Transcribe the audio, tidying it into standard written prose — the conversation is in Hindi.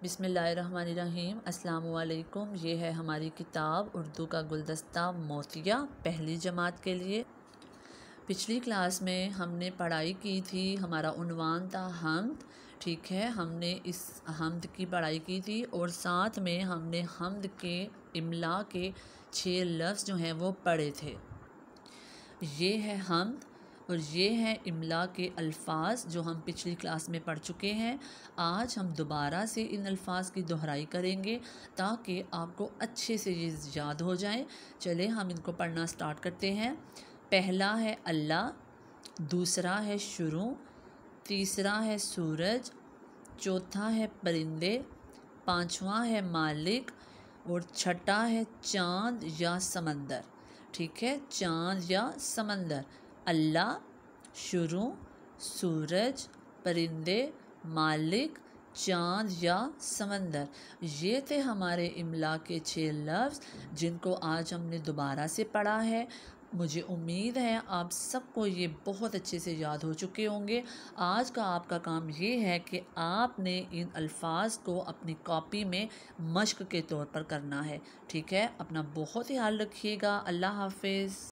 बिस्मिल्लाहिर्रहमानिर्रहीम। अस्सलाम वालेकुम। ये है हमारी किताब उर्दू का गुलदस्ता मोतिया पहली जमात के लिए। पिछली क्लास में हमने पढ़ाई की थी, हमारा उन्वान था हम्द। ठीक है, हमने इस हम्द की पढ़ाई की थी और साथ में हमने हम्द के इमला के 6 लफ्ज़ जो हैं वो पढ़े थे। ये है हम्द और ये है इमला के अल्फाज जो हम पिछली क्लास में पढ़ चुके हैं। आज हम दोबारा से इन अल्फाज की दोहराई करेंगे ताकि आपको अच्छे से ये याद हो जाए। चले हम इनको पढ़ना स्टार्ट करते हैं। पहला है अल्लाह, दूसरा है शुरू, तीसरा है सूरज, चौथा है परिंदे, पांचवा है मालिक और छठा है चाँद या समंदर। ठीक है, चाँद या समंदर। अल्लाह, शुरू, सूरज, परिंदे, मालिक, चाँद या समंदर। ये थे हमारे इमला के 6 लफ्ज़ जिनको आज हमने दोबारा से पढ़ा है। मुझे उम्मीद है आप सबको ये बहुत अच्छे से याद हो चुके होंगे। आज का आपका काम ये है कि आपने इन अल्फाज को अपनी कॉपी में मश्क के तौर पर करना है। ठीक है, अपना बहुत ख्याल रखिएगा। अल्लाह हाफ़िज़।